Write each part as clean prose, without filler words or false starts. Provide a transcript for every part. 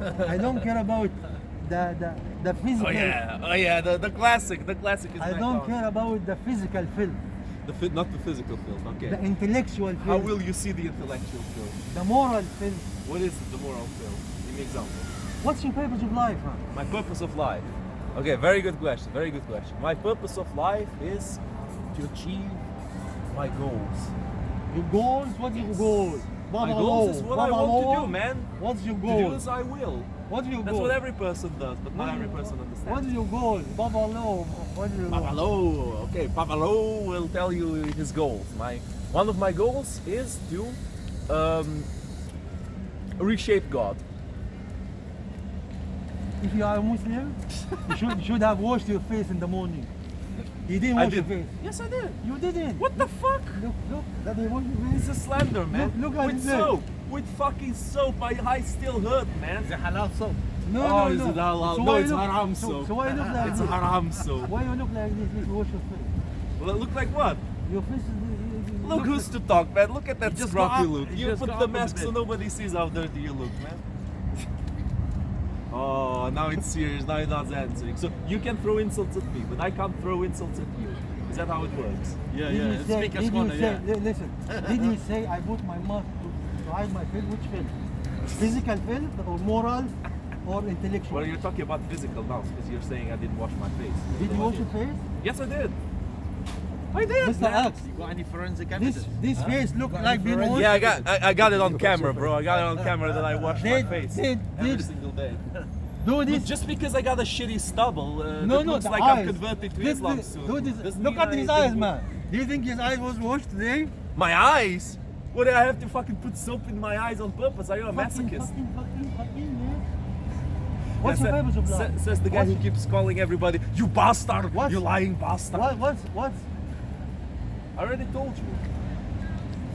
I don't care about the physical. Oh yeah, the classic is I don't care about the physical filth. Not the physical filth, okay. The intellectual filth. How will you see the intellectual filth? The moral filth. What is the moral filth? Give me an example. What's your purpose of life, huh? My purpose of life. Okay, very good question, very good question. My purpose of life is to achieve my goals. Your goals? What's your goals? My goals is what I want to do, man. What's your To goal? do as I will. What's your That's goal? what every person does, but not every person understands. What's your goal? Pavlov. What's your goal? Pavlov, okay, Pavlov will tell you his goals. One of my goals is to reshape God. If you are a Muslim, you should have washed your face in the morning. You didn't wash your face. Yes, I did. You didn't. What the fuck? Look, that they wash your face. This is slander, man. Look at with it. soap. With fucking soap. My eyes still hurt, man. Is it halal soap? No, Is it halal? So No, why it's you look- haram so- soap. So why you look like It's this? haram soap. Why you look like this if you wash your face? Well, it looked like what? Your face is... Look who's to talk, man. Look at that just got scruffy up- look. he You just put got the up a mask bit. so nobody sees how dirty you look, man. Oh, now it's serious. Now you're not answering. So you can throw insults at me, but I can't throw insults at you. Is that how it works? Yeah, Did you say, Speaker's did you corner, say, yeah. listen, did you say I put my mask to hide my filth? Which filth? Physical filth or moral or intellectual? Well, you're talking about physical now because you're saying I didn't wash my face. Did you wash your face? Yes, I did. I did. Mr. man. X, You got any forensic evidence? this face look Got like any being forensic- washed? Yeah, I got it on camera, bro. I got it on camera that I wash my Did- face did- every did- single day. Do this. Just because I got a shitty stubble, that looks the like eyes. I'm converted to This- Islam this- soon. do this. Doesn't Look mean at his I eyes, didn't- man. Do you think his eyes was washed today? My eyes? What, do I have to fucking put soap in my eyes on purpose? Are you a masochist? Fucking, man. What's your purpose of life? Says the guy who keeps calling everybody, you bastard, What's- you lying bastard. What's... I already told you.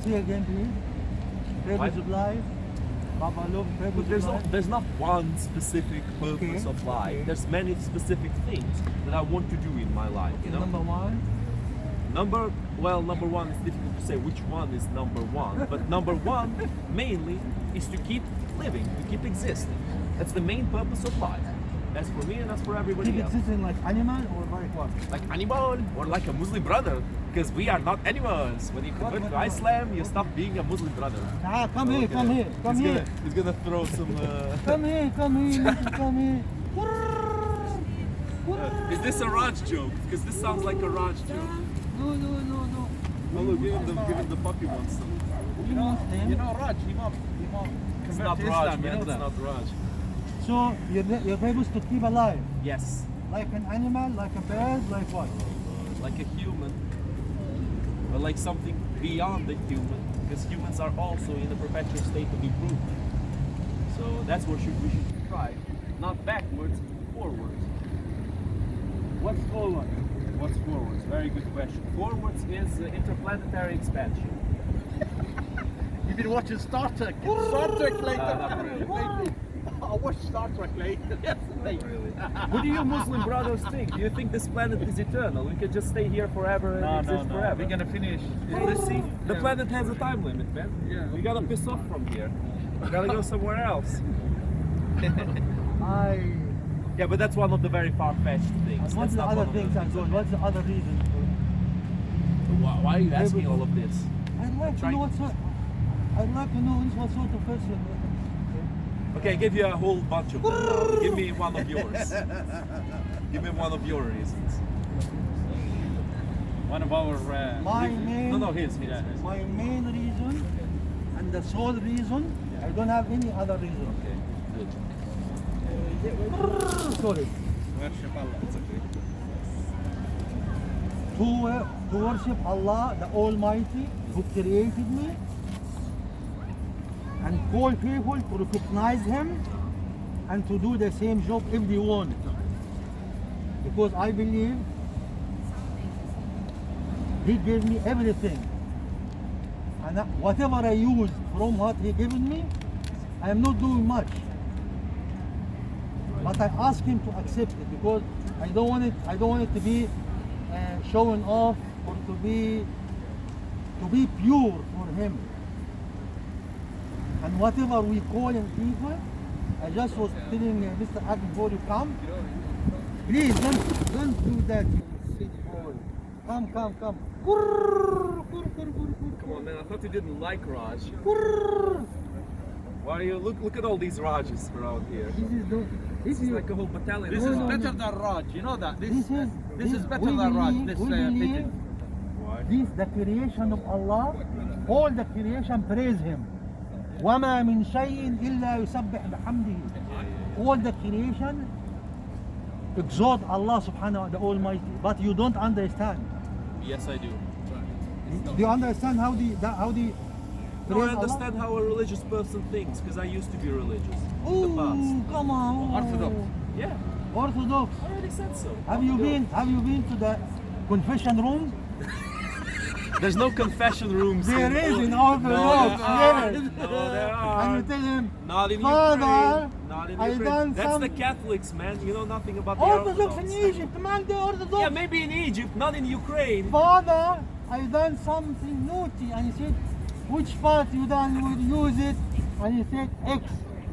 Say again, please. Purpose of life. Pavlov, purpose But of life. there's not one specific purpose Okay, of life. okay. There's many specific things that I want to do in my life, you know? Number one. Number one is difficult to say which one is number one, but number one mainly is to keep living, to keep existing. That's the main purpose of life. That's for me and that's for everybody Keep else. existing like animal or like what? Like animal or like a Muslim brother, because we are not animals. When you convert to what? Islam, you stop being a Muslim brother. Ah, come here, come here, come he's here. Gonna, he's gonna throw some. Come here, come here, come here. Is this a Raj joke? Because this sounds like a Raj joke. No. Oh look, give him the puppy one. You know, You know Raj, Imam It's convert not to Raj, Islam, you man. know It's that? not Raj. so your purpose to keep alive, Yes, like an animal, like a bird, like what? like a human, or like something beyond the human, because humans are also in a perpetual state of improvement. So that's what we should strive, not backwards, forwards. What's forward? What's forwards? Very good question. Forwards is interplanetary expansion. You've been watching Star Trek. Star Trek lately. not really. Lately. I watched Star Trek lately yesterday. What do you Muslim brothers think? Do you think this planet is eternal? We could just stay here forever and exist forever? We're gonna finish. You see, the Yeah. planet has a time limit, man. Yeah. We gotta piss off from here. We gotta go somewhere else. Yeah, but that's one of the very far-fetched things. And what's That's the not other one of the things I'm things doing? What's the other reason? Why are you asking all of this? I'd like to Try- know I'd like to know what sort of person. Okay, I give you a whole bunch of them now. Give me one of yours. Give me one of your reasons. One of our. My main, No, his. my main reason and the sole reason. I don't have any other reason. Okay, good. Sorry. Worship Allah. It's okay. To worship Allah, the Almighty, who created me, and call people to recognize Him and to do the same job if they want. Because I believe He gave me everything, and whatever I use from what He given me, I am not doing much. But I ask Him to accept it because I don't want it to be showing off or to be pure for Him. And whatever we call in people, I just was telling Mr. Ak before you come. Please don't do that. You silly boy. Come. Come on, man. I thought you didn't like Raj. Why are you look at all these Rajas around here? This is like a whole battalion. This is better than Raj. You know that. This is better than Raj. This pigeon. Why? This the creation of Allah. All the creation praise Him. وَمَا مِن شَيْءٍ إِلَّا يُسَبِّحْ بِحَمْدِهِ. All the creation exalt Allah subhanahu wa ta'ala, the Almighty. But you don't understand. Yes, I do. Do you understand how the No, I praise understand how a religious person thinks because I used to be religious in the Allah? past. Ooh, come on. Orthodox. Yeah, Orthodox. I already said so. Have you been to the confession room? There's no confession rooms. There is in No, Orthodox. there Yes. aren't. No, there And are. you tell him, Not in Father, Ukraine. Not in I Ukraine. done That's some the Catholics, man. You know nothing about the Orthodox in Orthodox. Egypt, man, the Orthodox. Yeah, maybe in Egypt, not in Ukraine. Father, I done something naughty. And he said, which part you done? You use it. And he said, X.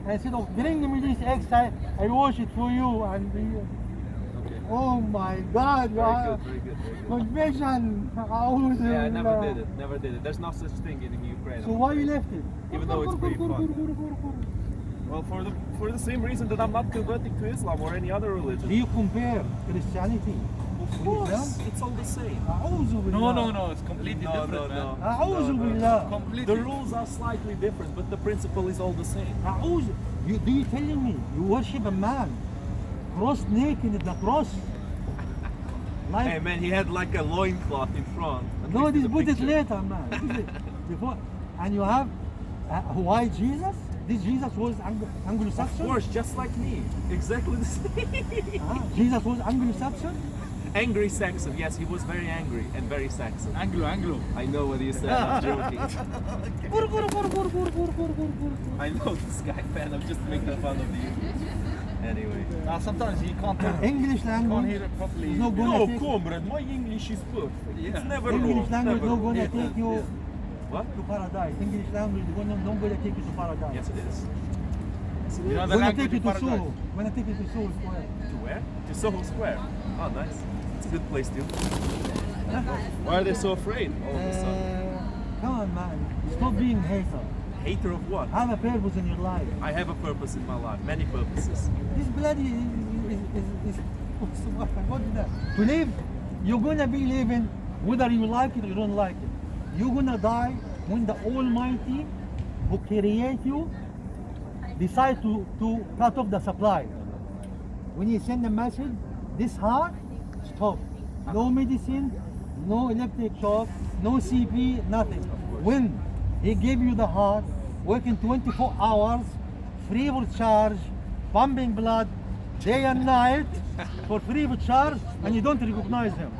I said, oh, bring me this X. I wash it for you. And Okay. oh my God, Very good, very good, very good. confession. Yeah, I never did it. Never did it. There's no such thing in Ukraine. So why you left it? Even though it's pretty fun. Well, for the same reason that I'm not converting to Islam or any other Do religion. you compare Christianity? Of course, it's all the same. أعوذ بالله. No. It's completely No, different, no, man. no. أعوذ No, no. بالله. Completely. The rules are slightly different, but the principle is all the same. أعوذ. Do you telling me you worship a man cross naked at the cross? Like, Hey man, he had like a loincloth in front. At no, least in this the put it picture. later, man. This is before, and you have why Jesus? This Jesus was Of Anglo-Saxon. course, just like me. Exactly the same. Jesus was Anglo-Saxon. Angry Saxon. Yes, he was very angry and very Saxon. Anglo. I know what you said. I'm joking. I know this guy, man. I'm just making fun of you. Anyway. Now sometimes he can't English can't language hear it properly. is not gonna No, take comrade, my English is perfect. Yeah. It's never English wrong. language never not wrong. gonna Yeah, take you yeah. What? to paradise. English language not gonna take you to paradise. Yes, it is. You know the Gonna language take you of to paradise. Soho. Gonna take you to Soho Square. To where? To Soho Square. Oh, nice. It's a good place, too. Why are they so afraid all of a sudden? Come on, man. Stop being hater. Hater of what? Have a purpose in your life. I have a purpose in my life. Many purposes. This bloody is what is that? To live, you're gonna be living whether you like it or you don't like it. You're gonna die when the Almighty who create you decide to cut off the supply. When you send a message, this heart, stop. No medicine, no electric shock, no CP, nothing. When he gave you the heart, working 24 hours, free of charge, pumping blood, day and night, for free of charge, and you don't recognize him.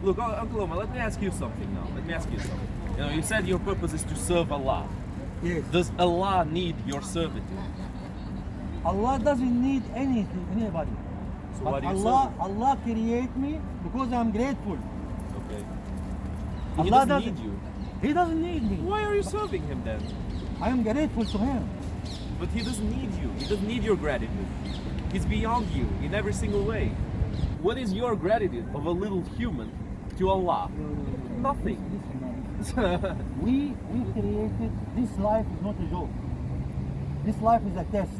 Look, Uncle Omar, let me ask you something now. Let me ask you something. You know, you said your purpose is to serve Allah. Yes. Does Allah need your servitude? Allah doesn't need anything, anybody. So But why do you Allah create me because I'm grateful. Okay. He Allah doesn't need you. He doesn't need me. Why are you serving him then? I am grateful to him. But he doesn't need you. He doesn't need your gratitude. He's beyond you in every single way. What is your gratitude of a little human to Allah? Nothing. We created, this life is not a joke. This life is a test.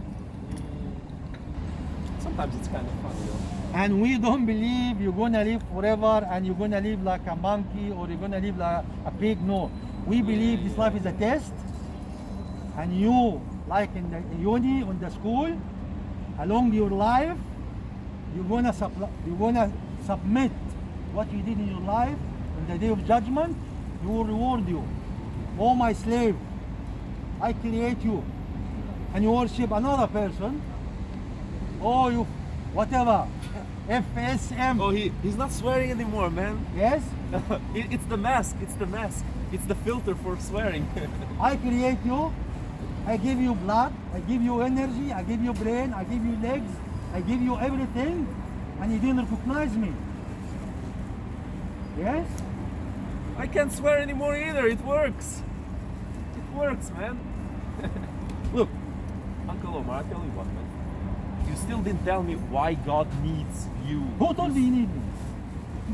Sometimes it's kind of funny though. And we don't believe you're gonna live forever and you're gonna live like a monkey or you're gonna live like a pig. No. We believe this life is a test. And you, like in the uni, in the school, along your life, you're gonna submit what you did in your life. On the day of judgment, he will reward you. Oh my slave, I create you. And you worship another person. Oh, you, whatever, FSM. Oh, he's not swearing anymore, man. Yes, It's the mask. It's the mask. It's the filter for swearing. I create you. I give you blood. I give you energy. I give you brain. I give you legs. I give you everything, and you didn't recognize me. Yes. I can't swear anymore either. It works. It works, man. Look, Uncle Uncle Omar, I tell you what, man. You still didn't tell me why God needs you. Who told you he need me?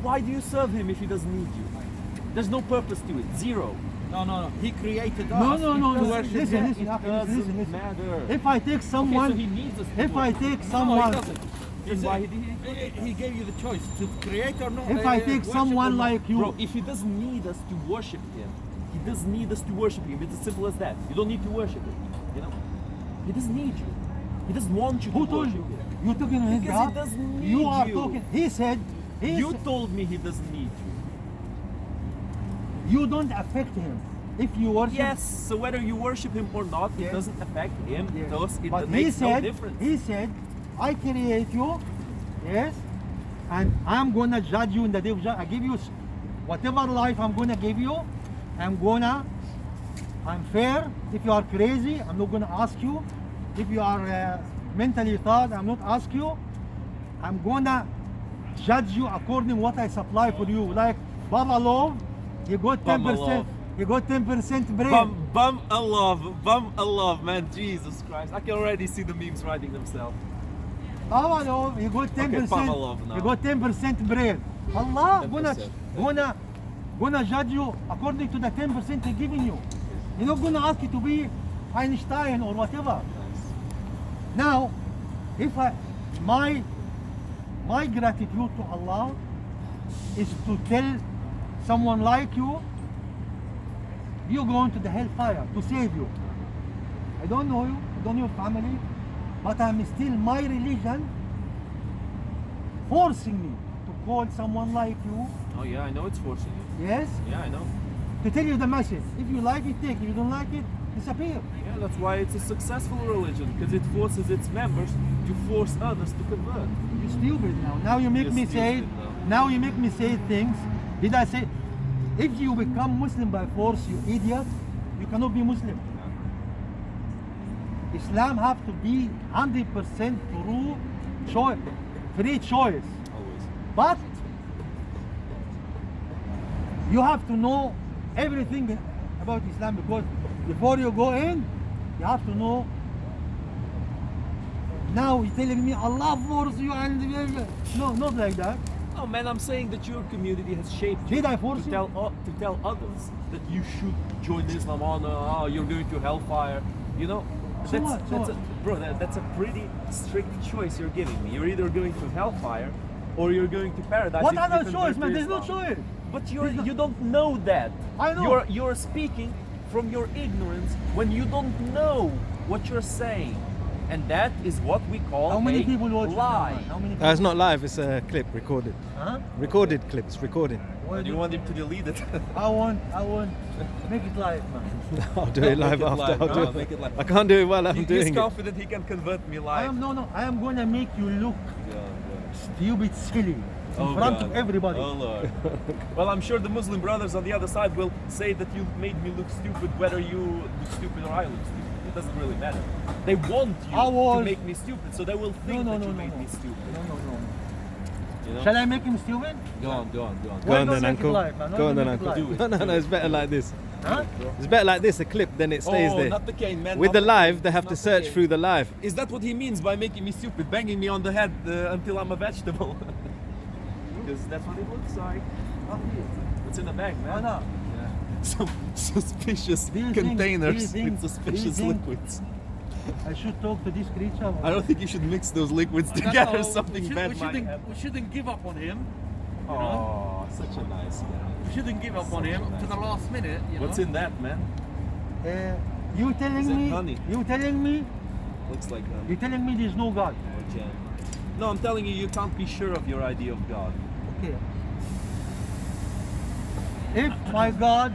Why do you serve him if he doesn't need you? There's no purpose to it. Zero. No. He created No, us. no. to worship Listen, him. listen, listen. Matter. If I take Okay, someone, so he needs us to if I worship. take No, he someone, doesn't. Then why did He gave you the choice to create or not. if I take worship someone or not. like you, Bro, if he doesn't need us to worship him, he doesn't need us to worship him. It's as simple as that. You don't need to worship him. You know? He doesn't need you. He doesn't want you who to told worship you? him. You took him in his Because he God. doesn't need You are you. talking. He said. You said- told me he doesn't need you. You don't affect him. If you worship. Yes, so whether you worship him or not, it Yes. doesn't affect him. Yes. Thus, it But makes no said, difference. he said, I create you, yes, and I'm gonna judge you in the day of judgment. I give you whatever life I'm gonna give you. I'm fair. If you are crazy, I'm not gonna ask you. If you are mentally thought, I'm not ask you. I'm gonna judge you according what I supply for you. Like Pavlov, you got 10%. Pavlov. You got 10% brain. Bum Allah, man, Jesus Christ. I can already see the memes writing themselves. Pavlov, you got 10%. Pavlov now. You got 10% brain. Allah 10%. gonna judge you according to the 10% He's giving you. He's not gonna ask you to be Einstein or whatever. Now, if my gratitude to Allah is to tell someone like you're going to the hellfire to save you. I don't know you, I don't know your family, but I'm still my religion forcing me to call someone like you, Oh yeah, I know it's forcing you. yes, Yeah, I know. to tell you the message. If you like it, take. If you don't like it, disappear. Yeah, that's why it's a successful religion, because it forces its members to force others to convert. You're stupid now. Now you make You're me say. stupid Now you make me say things. Did I say? If you become Muslim by force, you idiot, you cannot be Muslim. Islam have to be 100% true choice, free choice. Always. But you have to know everything about Islam, because before you go in, you have to know. Now you're telling me Allah force you and no, not like that. Oh man, I'm saying that your community has shaped you Did I force to you? tell others that you should join Islam. Oh, you're going to hellfire. You know, So what? So what? that's a pretty strict choice you're giving me. You're either going to hellfire or you're going to paradise. What if other you convert choice, to man? There's no Islam. choice. But There's no- you don't know that. I know. You're speaking from your ignorance when you don't know what you're saying, and that is what we call How many a people watch it now, lie. man? How many people? It's not live, it's a clip recorded. Huh? Recorded clips, recording. What Do you want him to delete it? I want make it live, man. I'll do it live Make it after. live, I'll no, do it. make it live. I can't do it while I'm He's doing it. confident he can convert me live. I am gonna make you look stupid, silly in front of everybody. Oh Lord. Well, I'm sure the Muslim brothers on the other side will say that you made me look stupid, whether you look stupid or I look stupid. It doesn't really matter. They want you to make me stupid, so they will think that you made me stupid. No. You know? Shall I make him stupid? Go on. Go Why on not then, make it uncle. live, man? Why Go on not then, make it uncle. live? No, it's better like this. Huh? It's better like this, a clip, then it stays Oh, there. not the cane, man. With not the live, cane, they have not to the search cane. through the live. Is that what he means by making me stupid? Banging me on the head until I'm a vegetable? Because that's what it looks like. What's in the bag, man? No. Yeah. Some suspicious Do you think- containers do you with think- suspicious do you think- liquids. I should talk to this creature. I don't think you should mix those liquids I don't together. know, Something bad might happen. we shouldn't give up on him. You know? Oh, such a nice guy. We shouldn't give up on him to the last minute. You What's know? in that, man? You Is telling it me? honey? You telling me? Looks like You telling me there's no God? or jam. No, I'm telling you, you can't be sure of your idea of God. Okay. If my God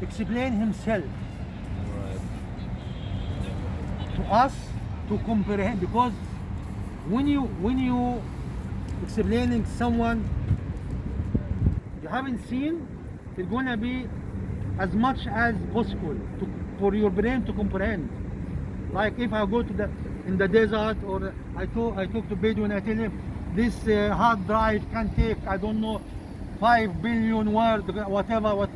explain himself Right. to us to comprehend, because when you explaining someone you haven't seen, it's gonna be as much as possible for your brain to comprehend. Like if I go to in the desert, or I talk to Bedouin, I tell him this hard drive can take, I don't know, 5 billion words, whatever.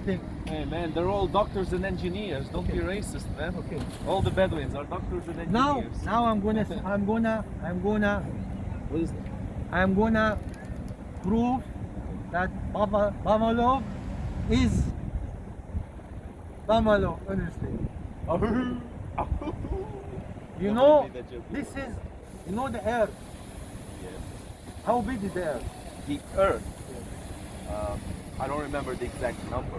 Think. Hey man, they're all doctors and engineers. Don't be racist, man. Okay. All the Bedouins are doctors and Now, engineers. What is that? I'm gonna prove that Pavlov is Pavlov, honestly. You know, this is, you know the earth. How big is the earth? The Earth. I don't remember the exact number.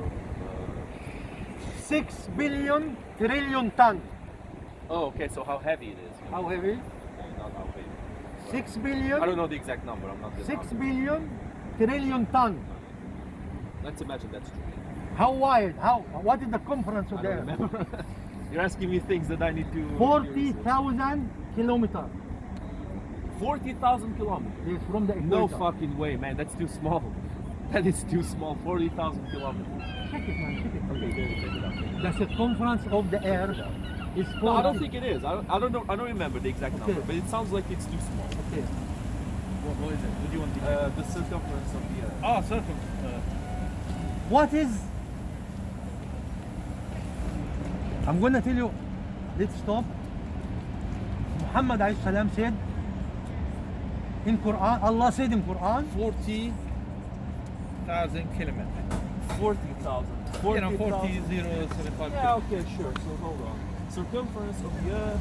6 billion trillion ton. Oh, okay. So how heavy it is? How heavy? Not how big. 6 I billion, don't know the exact number. I'm not. 6 billion trillion ton. Let's imagine that's true. How wide? What is the conference of I the don't earth? remember. You're asking me things that I need to. 40,000 kilometers. 40,000 kilometers. Yes, from the No equator. fucking way, man. That's too small. That is too small. 40,000 kilometers. Check it, man. Check it. Okay, good. Check it out. The circumference of the earth is 40. No, I don't think it is. I don't know. I don't remember the exact number, Okay. but it sounds like it's too small. Okay. What is it? What do you want to do? The circumference of the Earth. Oh, circle. What is? I'm gonna tell you. Let's stop. Muhammad alayhi salam said in Quran. Allah said in Quran. 40,000 kilometers. 40,000. 40,075. Yeah. Okay. Sure. So hold on. Circumference of the Earth.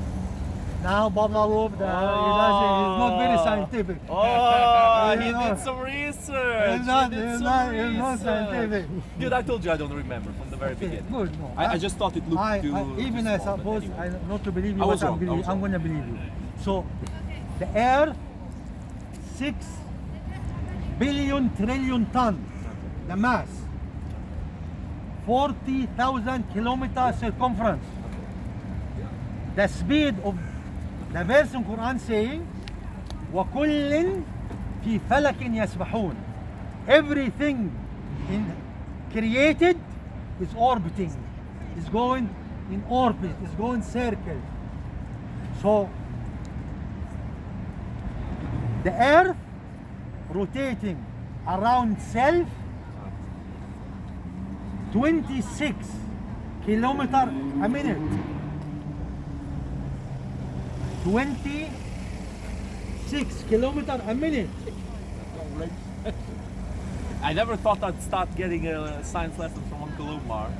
Now Pavlov, he's not very scientific. Oh, he You know. did some research. He's not- He did he's some not- he's not research. scientific. Dude, I told you I don't remember from the very Okay, beginning. good. No, I just thought it looked too. even too I small, but suppose anyway. not to believe you, I was but wrong, I was I'm wrong. gonna believe you. So the Earth, 6 billion trillion ton, the mass, 40,000 kilometer circumference. The speed of the verse in Quran saying, وَكُلٍّ فِي فَلَكٍ يَسْبَحُونَ. Everything created is orbiting, is going in orbit, is going circle. So the earth rotating around itself 26 kilometer a minute. 26 kilometer a minute. I never thought I'd start getting a science lesson from Uncle Omar.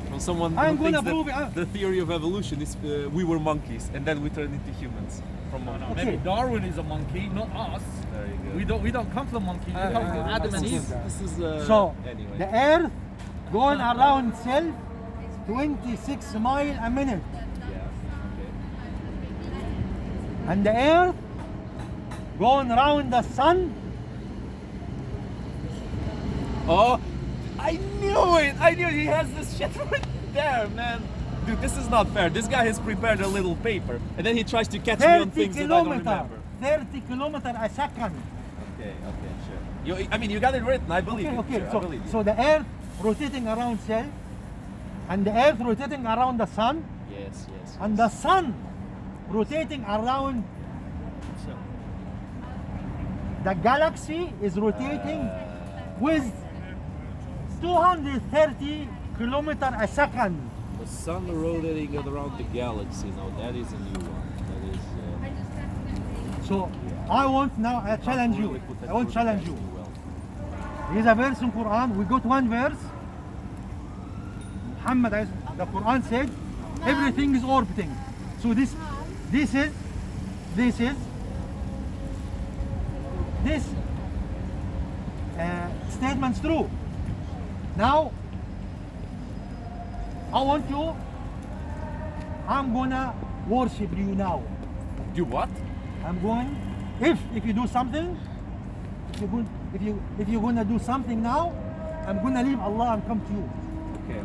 From someone I'm who gonna thinks prove that it. the theory of evolution is we were monkeys and then we turned into humans from monkeys. Okay. Maybe Darwin is a monkey, not us. There you go. We don't come from monkeys. We come from Adam and Eve. This is So anyway. the earth going around itself 26 miles a minute. Yeah. Okay. And the earth going around the sun. Oh, I knew it! I knew it. He has this shit right there, man. Dude, this is not fair. This guy has prepared a little paper, and then he tries to catch me on 30 things that I don't kilometer. remember. 30 kilometer a second. Okay, sure. I mean, you got it written. I believe Okay, you. okay. Sure, I So, believe you. so the earth rotating around itself, and the earth rotating around the sun, Yes. and the sun rotating around So, the galaxy is rotating with 230 kilometer a second. the sun rotating around the galaxy. Now that is a new one. That is. So I want now, I challenge you. I want to challenge you. Here's a verse in Quran. We got one verse. Muhammad, the Quran said, everything is orbiting. So this statement's true. Now, I'm gonna worship you now. Do what? I'm going, if you do something, if you're gonna do something now, I'm gonna leave Allah and come to you. Okay.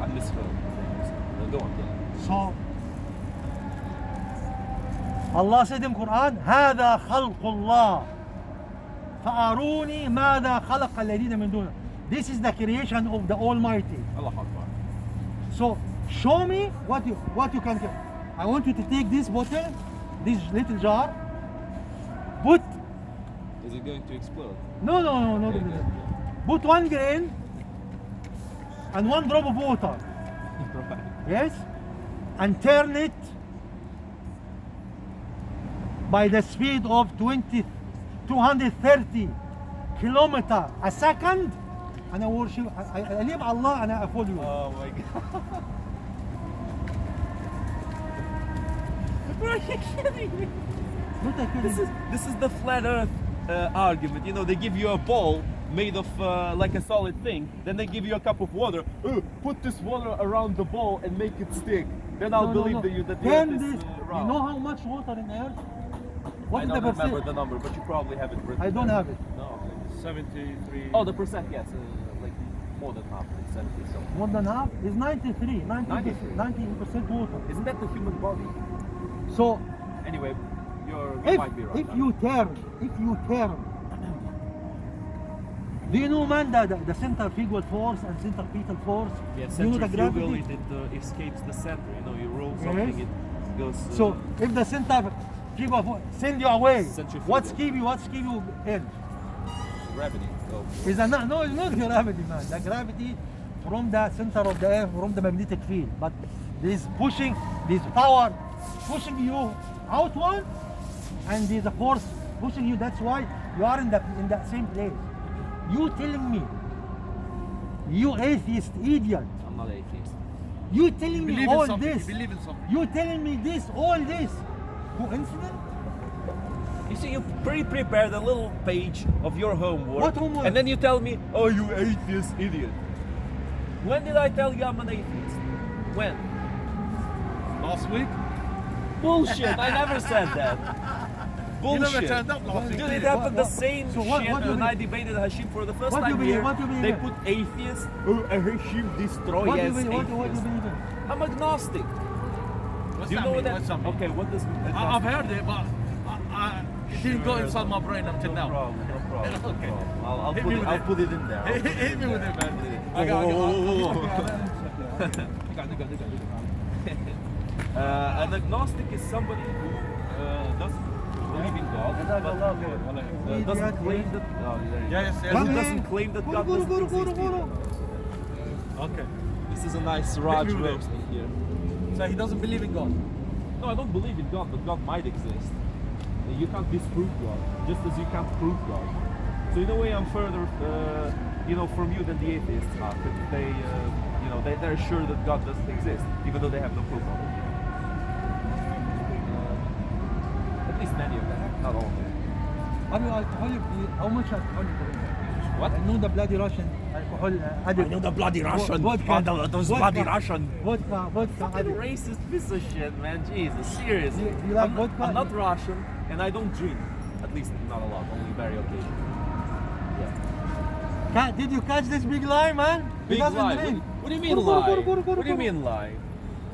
I misheard. Go on. So Allah said in Quran, هذا خلق الله فأروني ماذا خلق الذين من دونه. This is the creation of the Almighty. Allah Akbar. So show me what you can do. I want you to take this bottle, this little jar, put Is it going to explode? no, Okay, good. put 1 grain and 1 drop of water. Right. Yes? And turn it by the speed of 230 kilometer a second, and I worship, I leave Allah and I follow you. Oh my God. Are you kidding me? Not a kidding. This is the flat Earth argument. You know, they give you a ball made of like a solid thing, then they give you a cup of water. Put this water around the ball and make it stick. Then I'll believe that you that the Turn Earth is this. You round. know how much water in Earth? What I is don't the remember percent? the number, but you probably have it written. I don't down. have it. No. 73. Oh, the percent, yes, like more than half, like 70 something. More than half is 93. 93. 90% water. Isn't that the human body? So Anyway, you if might be right. if you turn, do you know, man, the centrifugal force and centripetal force? Yeah, you know the centrifugal, gravity? it escapes the center. You know, you roll something, Yes. it goes. So if the centrifugal force send you away, Centrifugal. what's keep you in? gravity. Oh. Is no, it's not gravity, man. The gravity from the center of the earth, from the magnetic field. But this pushing, this power pushing you outward, and there's a force pushing you. That's why you are in that same place. You telling me, you atheist idiot, I'm not atheist. you telling me Believe in all something. this, You believe in something. you telling me this, all this, coincidence? You see, you pre-prepared a little page of your homework. What homework? And then you tell me, oh, you atheist idiot. When did I tell you I'm an atheist? When? Last week? Bullshit, I never said that. You Bullshit. never turned up last week. Dude, did it you? happened the What- same so what- shit what do you when I mean? debated Hashim for the first What do you time believe? here. What do you believe They in? put atheists, Hashim destroy What do you as believe? What do you atheists. believe in? I'm agnostic. What's Do you that know mean? what that? What's that mean? Okay, what does agnostic? I've heard it, but it didn't go inside my brain until No now. problem, no problem. no Okay. problem. I'll Hit put me it. with I'll it. put it in there. I'll put it Hit in me with there. it, man. I'll put it in. I got An agnostic is somebody who doesn't believe in God, but doesn't claim that. Oh, there you go. Yes, yes. Who Come doesn't here. claim that Guru, God guru, doesn't guru, exist guru, either. Okay. This is a nice Raj me with it. roasting here. So he doesn't believe in God. No, I don't believe in God, but God might exist. You can't disprove God, just as you can't prove God. So in a way, I'm further, from you than the atheists are. They, they're sure that God doesn't exist, even though they have no proof of it. At least many of them, not all of them. How much alcohol you drink? What? I know the bloody Russian alcohol addict. I know the bloody Russian. Vodka. Those Vodka. bloody Russian. Vodka Fucking addict. racist piece of shit, man. Jesus, seriously. You like I'm vodka? I'm not Russian, and I don't drink. At least not a lot, only very occasionally. Yeah. Did you catch this big lie, man? He Big doesn't lie. drink. What do you mean Guru, guru, lie? guru, guru, guru, What do you guru. mean lie?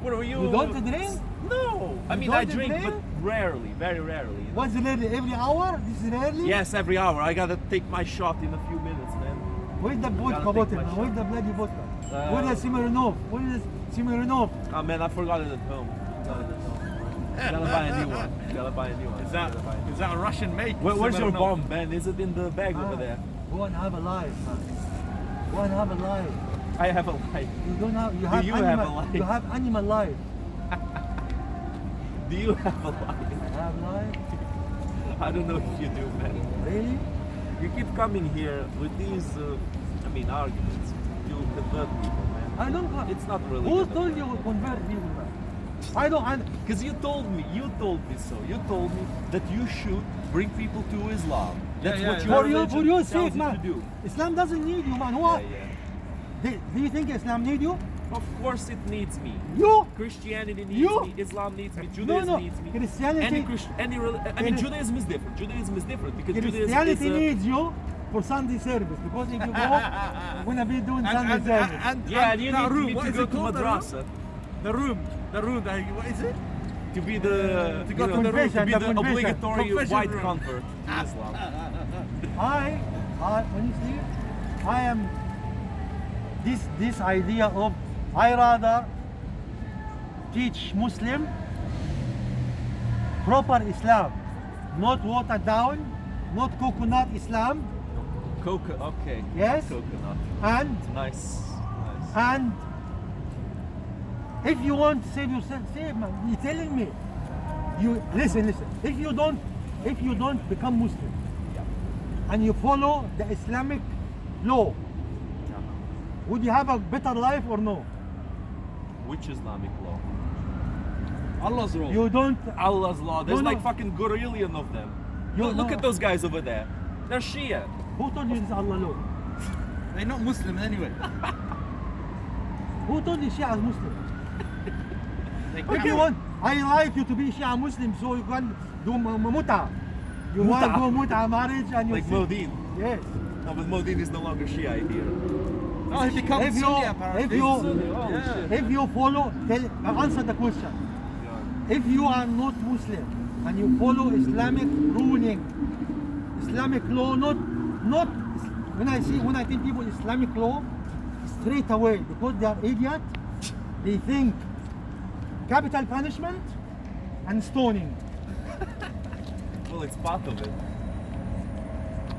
What are you? You don't drink? No. I You mean, I don't drink, drink? but rarely, very rarely. You know? What's rarely? Every hour? This is rarely? Yes, every hour. I gotta take my shot in a few minutes, man. Where's the vodka Gotta take bottle, my man? shot. Where's the bloody vodka? Where's the Smirnoff? Where is Smirnoff? Oh man, I forgot it at home. Gotta buy a new one. Gotta buy a new one. Is that a Russian make? Where's your Similar bomb, Ben? Is it in the bag over there? Go and have a life, man. Go and have a life. I have a light. You don't have. You have you animal. have a life? You have animal life. Do you have a light? Have life? I don't know if you do, man. Really? You keep coming here with these, arguments to convert people, man. I don't have. It's not really. Who told you to convert people, man? I don't. Because you told me so. You told me that you should bring people to Islam. That's Yeah, what yeah, your For you, religion for your tells sake, you man. to do. Islam doesn't need you, man. Yeah, What? yeah. Do you think Islam need you? Of course it needs me. You? Christianity needs You? me. Islam needs me. No, Judaism no. needs me. Christianity. Judaism is different. Judaism is different because Christianity Judaism is needs you for Sunday service because if you go, you're gonna be doing Sunday service. and you that need room, me what to is go it to called, that madrasa room, what is it? to be the To go to the room, confession, to be the the confession. obligatory Confession white room. convert to Islam. Honestly, I am this idea of I rather teach Muslim proper Islam, not watered down, not coconut Islam, Okay. Yes. Coconut. and Nice. And if you want to save yourself, save, man. You're telling me. You listen. If you don't become Muslim and you follow the Islamic law, would you have a better life or no? Which Islamic law? Allah's law. You don't. Allah's law. There's No, like no. fucking gorillion of them. You- Look no. at those guys over there. They're Shia. Who told you this is Allah law? They're not Muslim anyway. Who told you Shia is Muslim? Like, If you want, I like you to be Shia Muslim so you can do muta. You want to Muta. do muta marriage and you like see- Modin. Yes. No, but Modin is no longer Shia here. No, he becomes If you- Sunni apparently. if you- Oh, Yeah. shit. If you follow, answer the question. Yeah. If you are not Muslim and you follow Islamic ruling, Islamic law, not when I tell people Islamic law, straight away because they are idiot, they think capital punishment and stoning. Well, it's part of it.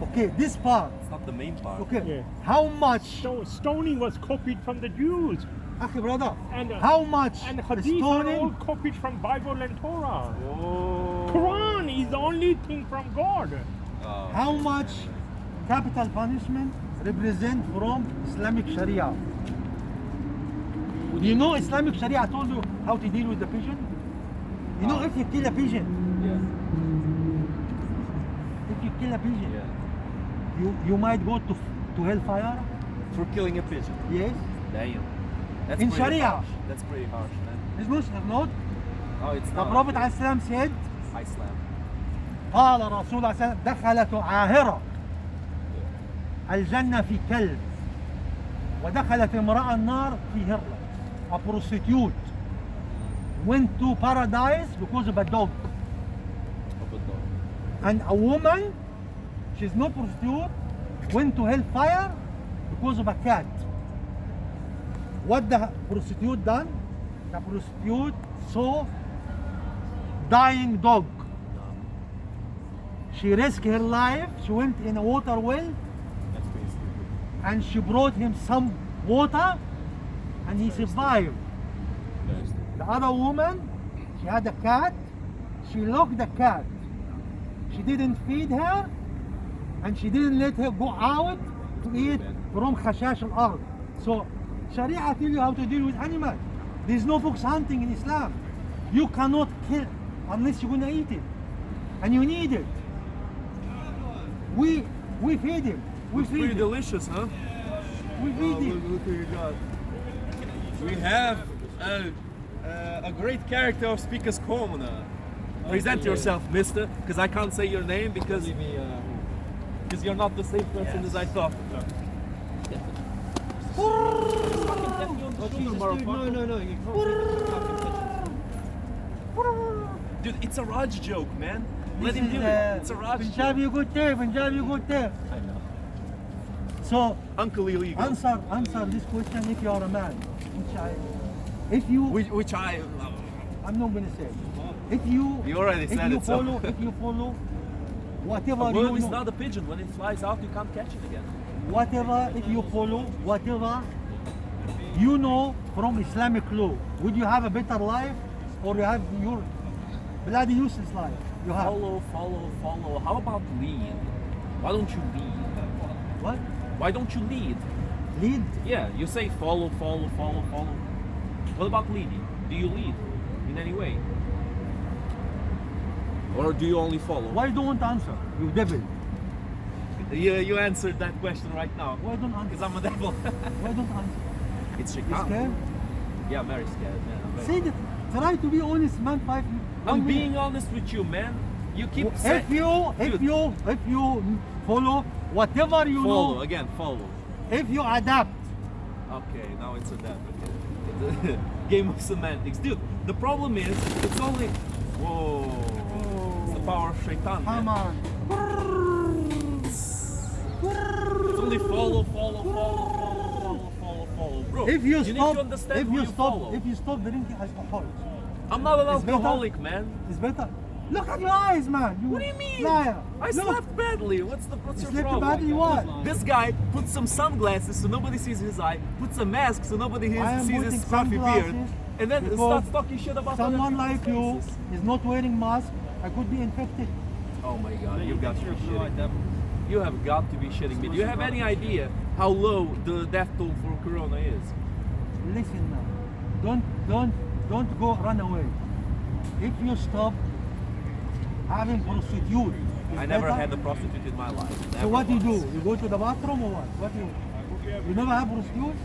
Okay, this part. It's not the main part. Okay, Yeah. how much? Stoning was copied from the Jews, Okay, brother, and how much and Hadith are all stoning? copied from Bible and Torah. Oh. Quran is the only thing from God. Oh. How much capital punishment represent from Islamic Sharia? You know Islamic Sharia told you how to deal with the pigeon? You know if you kill a pigeon, Yeah. if you kill a pigeon, Yeah. you might go to hellfire. For killing a pigeon. Yes. Damn. That's In pretty Sharia. harsh. That's pretty harsh, man. It's Muslim, not. Oh, it's The not. Prophet ﷺ said, Islam. قال رسول الله صلى الله عليه وسلم دخلت عاهرة الجنة في كلب ودخلت امرأة النار في هرة. A prostitute went to paradise because of a dog. And a woman, she's no prostitute, went to hellfire because of a cat. What the prostitute done? The prostitute saw dying dog. She risked her life. She went in a water well That's pretty stupid. and she brought him some water and he survived. Very stupid. The other woman, she had a cat. She locked the cat. She didn't feed her and she didn't let her go out to eat from khashash al-ard. So Sharia tell you how to deal with animals. There's no fox hunting in Islam. You cannot kill unless you're gonna eat it. And you need it. We feed him. We Pretty feed him. delicious, huh? We feed him. Look what you got. We have a great character of Speaker's Corner. Present yourself, mister, because I can't say your name because you're not the same person as I thought. Dude, it's a Raj joke, man. Let him do it. It's a Raj joke. Punjabi good there, Punjabi good there. I know. So Uncle illegal. answer this question if you are a man. If you, Which I. I'm not gonna say. If you, You already if said you it, so. follow, if you follow, whatever A you bird is know, not a pigeon. When it flies out, you can't catch it again. whatever, if you follow, whatever you know from Islamic law, would you have a better life or you have your bloody useless life? You have Follow. How about lead? Why don't you lead? what? Why don't you lead? Lead. Yeah, you say follow. What about leading? Do you lead in any way? Or do you only follow? Why don't answer? You devil. You answered that question right now. Why don't answer? Because I'm a devil. Why don't answer? It's You shaitan. scared? Yeah, I'm very scared, man. Say that. Try to be honest, man. I'm being honest with you, man. You keep saying If you follow whatever you follow know, again, follow. if you adapt, Okay, now it's a that. Okay. Game of semantics, dude. The problem is, it's only. Whoa. It's the power of shaitan. come Man. on. It's only follow, bro. If you need stop, to understand if who you follow. stop drinking alcohol, I'm not an It's better. alcoholic, man. it's better. Look at your eyes, man. What do you mean? Liar. I Look. slept badly. What's You your slept problem? badly what? This guy put some sunglasses so nobody sees his eye, puts a mask so nobody I am sees putting his scruffy beard, sunglasses and then because starts talking shit about other Someone people's like you faces. is not wearing mask. I could be infected. Oh my god, you've got to be shitting me. You have got to be shitting me. Do you have any idea how low the death toll for Corona is? Listen now. Don't go run away. If you stop having prostitute, I never had a prostitute in my life. So Never what do you do? once. You go to the bathroom or what? What do you never have prostitute?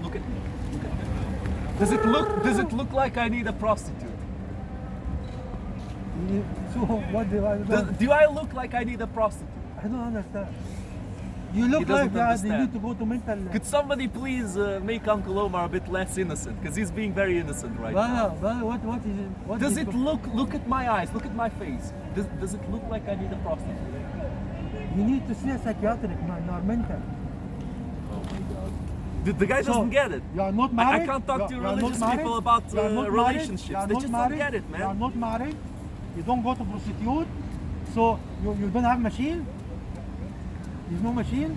Look at me. Look at me. Does it look like I need a prostitute? So what Do I look like I need a prostitute? I don't understand. You look doesn't like you understand. need to go to mental. Could somebody please make Uncle Omar a bit less innocent? Because he's being very innocent right now. What is it? What Does is it look at my eyes, look at my face. Does it look like I need a prostitute? You need to see a psychiatric man. You are mental. Oh my god. The guy So, doesn't get it. You are not I married. can't talk to You are not religious married. people about You are not married. relationships. You are They not just married. don't get it, You are man. not married. You don't go to prostitute. So you don't have machine. There's no machine.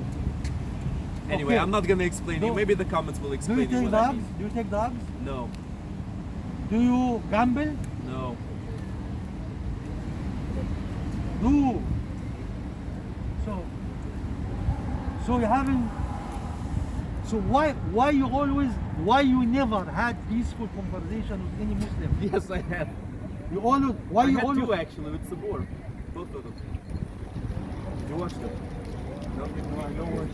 Anyway, Okay. I'm not gonna explain you. No. Maybe the comments will Do explain you you take what I drugs? mean. Do you take drugs? No, Do you gamble? no. Do. So you haven't. So why you never had peaceful conversation with any Muslim? Yes, I have. You always why I you had always two actually with Sabor. Both of them. Did you watch them? No, I don't watch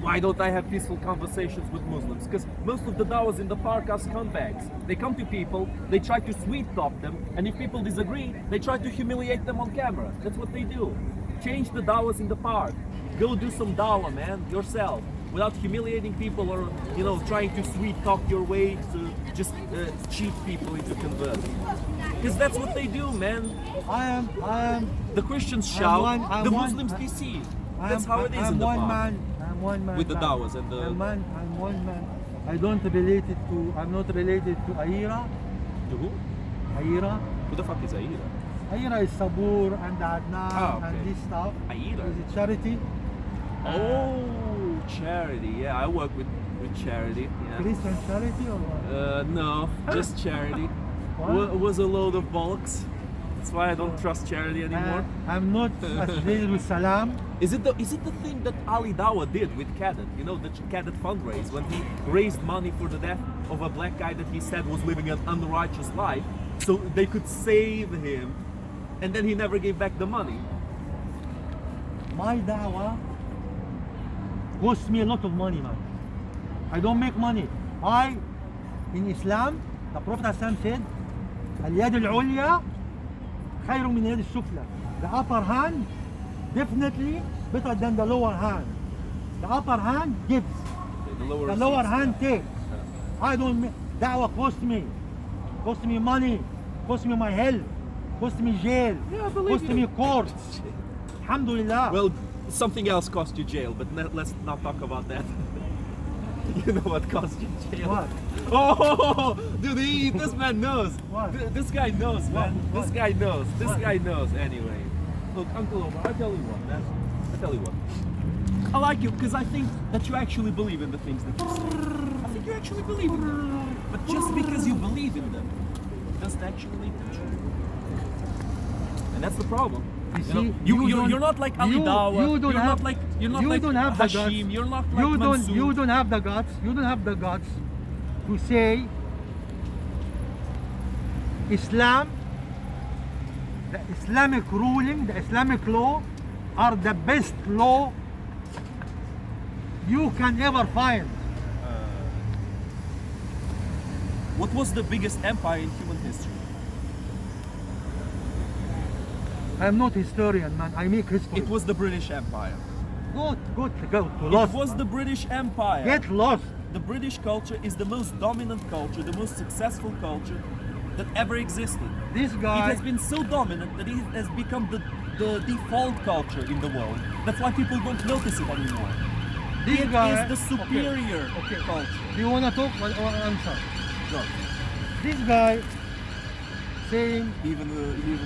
Why don't I have peaceful conversations with Muslims? Because most of the dawahs in the park are scumbags. They come to people, they try to sweet talk them, and if people disagree, they try to humiliate them on camera. That's what they do. Change the dawahs in the park. Go do some dawah, man, yourself, without humiliating people or, trying to sweet talk your way to just cheat people into converting. Because that's what they do, man. I am The Christians I'm shout, one- the I'm one- Muslims I- deceive. That's how it is I'm in the one park. man. I'm one man. With the man. dawahs and the- I'm one man. I'm not related to Aira. To who? Aira. Who the fuck is Aira? Aira is Sabur and Adnan okay. and this stuff. Aira? Is it charity? Oh, charity. Yeah, I work with charity. Yeah. Christian charity or what? No, just charity. What? Was a load of bollocks. That's why I don't trust charity anymore. I'm not associated with Salam. Is it the thing that Ali Dawa did with Cadet? You know, the Cadet fundraise when he raised money for the death of a black guy that he said was living an unrighteous life, so they could save him, and then he never gave back the money. My dawah costs me a lot of money, man. I don't make money. In Islam, the Prophet ﷺ said, اليد العليا خير من اليد السفلى. The upper hand definitely better than the lower hand. The upper hand gives. The lower, The lower receipts, hand yeah. takes. I don't make. Dawah cost me money, cost me my health, cost me jail, Yeah, I believe cost you. me court. Alhamdulillah. Well, something else cost you jail, but let's not talk about that. You know what cost you jail? What? Oh, dude, this man knows. What? This guy knows, man. What? This guy knows. This What? guy knows. Anyway, look, Uncle Omar, I tell you what, man. I tell you what. I like you because I think that you actually believe in the things that you say. I think you actually believe in them. But just because you believe in them doesn't actually make them true. And that's the problem. You're not like Ali Dawa. You're not like Hashim. You're not like Mansoor. You don't have the guts. You don't have the guts to say Islam, the Islamic ruling, the Islamic law are the best law you can ever find. What was the biggest empire in human history? I'm not historian, man. I make history. It was the British Empire. Go to It lost. was the British Empire. Get lost. The British culture is the most dominant culture, the most successful culture that ever existed. This It guy. has been so dominant that it has become the default culture in the world. That's why people don't notice it anymore. This It guy is the superior Okay. culture. Do you wanna talk or answer? Go. this guy saying Even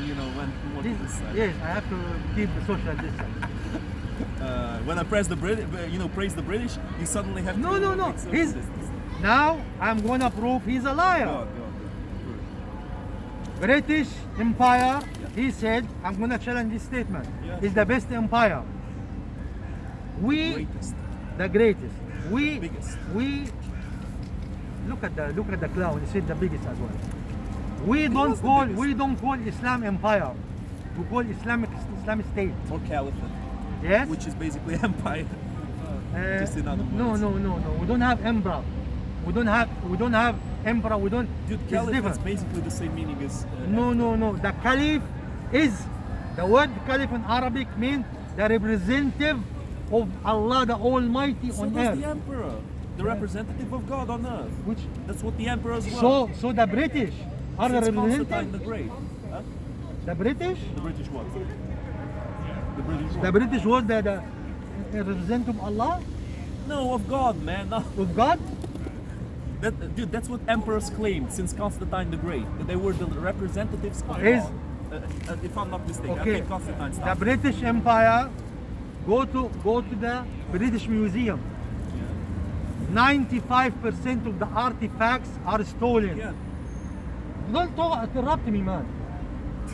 you know when he wanted this, this side. yes, I have to keep the social distance. When I press the praise the British, you suddenly have No, to no, no. make social He's distance. now I'm gonna prove he's a liar. Go on. British Empire, he said, I'm gonna challenge this statement. Yeah, Is the best empire. We Greatest, the greatest. We biggest. we look at the clown, he said the biggest as well. We was the biggest. don't call Islam empire. We call Islamic State. Or caliphate, Yes? which is basically empire. just in other no, words. no, no, no. We don't have emperor. We don't have emperor. We don't. Dude, it's caliphate is different. basically the same meaning as. No, no, no. The caliph is the word caliph in Arabic means the representative of Allah the Almighty So on does earth. the emperor, the representative of God on earth. Which That's what the emperor as well. so the British are the Since Constantine representative. the Great. Huh? The British. The British what? The British what? The British was the representative of Allah, No, of God, man. No. of God. Dude, that's what emperors claimed since Constantine the Great. That they were the representatives of Is- God. If I'm not mistaken, I Okay. think Constantine The stopped. British Empire. Go to the British Museum. 95% of the artifacts are stolen. Yeah. Don't talk, interrupt me, man.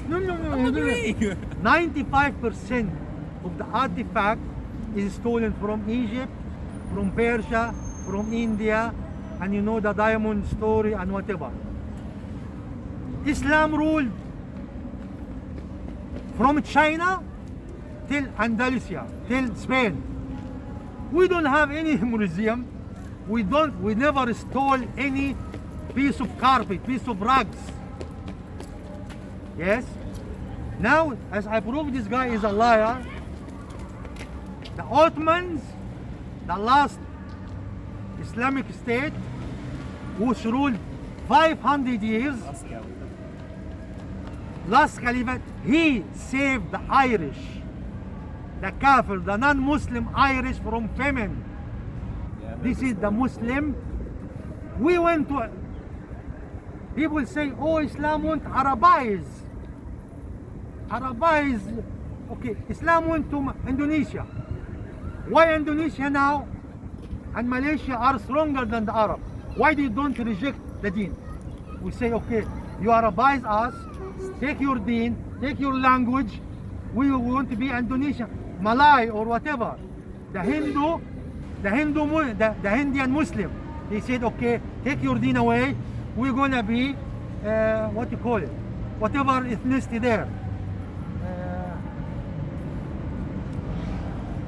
No, no, no. I'm no, no. agreeing. 95% of the artifact is stolen from Egypt, from Persia, from India, and you know the diamond story and whatever. Islam ruled from China till Andalusia, till Spain. We don't have any museum. We never stole any piece of carpet, piece of rugs. Yes? Now, as I prove this guy is a liar, the Ottomans, the last Islamic state, which ruled 500 years, last caliphate, he saved the Irish, the Kafir, the non-Muslim Irish from famine. This is the Muslim. We went to, people say, oh, Islam went Arabize. Arabize, okay, Islam went to Indonesia. Why Indonesia now and Malaysia are stronger than the Arab? Why they don't reject the deen? We say, okay, you Arabize us, take your deen, take your language, we want to be Indonesia, Malay or whatever. The Indian Muslim, he said, okay, take your deen away, we're gonna be, what you call it, whatever ethnicity there.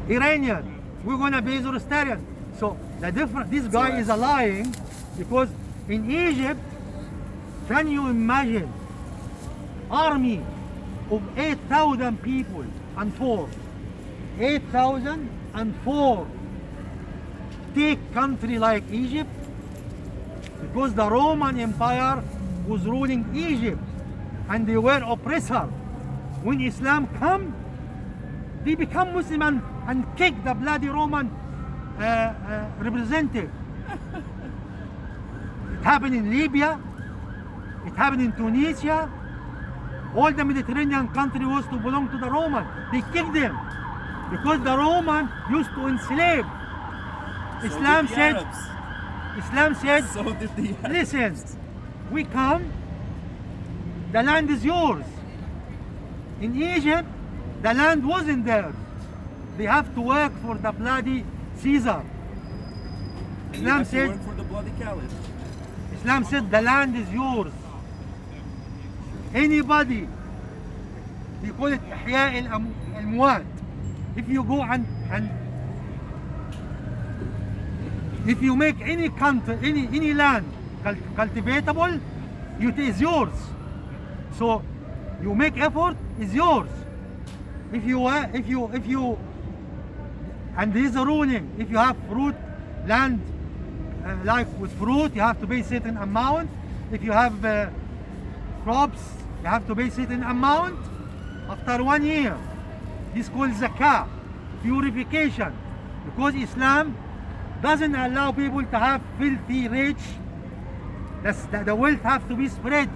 Iranian, we're gonna be Zoroastrian. So this guy is lying because in Egypt, can you imagine army of 8,000 people and 8,004 take country like Egypt because the Roman Empire was ruling Egypt and they were oppressor. When Islam come, they become Muslim and kick the bloody Roman representative. It happened in Libya, it happened in Tunisia. All the Mediterranean country was to belong to the Roman. They kicked them because the Roman used to enslave. Islam said, So did the Arabs. listen, we come, the land is yours. In Egypt, the land wasn't theirs. They have to work for the bloody Caesar. You Islam have to said, work for the bloody caliph. Islam said the land is yours. Anybody, they call it إحياء الأموات. If you go and if you make any country, any land cultivatable, it is yours. So you make effort, is yours. If you and there is a ruling. If you have fruit land like with fruit, you have to pay certain amount. If you have crops, you have to pay certain amount. After 1 year, this is called zakah, purification, because Islam doesn't allow people to have filthy rich The wealth have to be spread.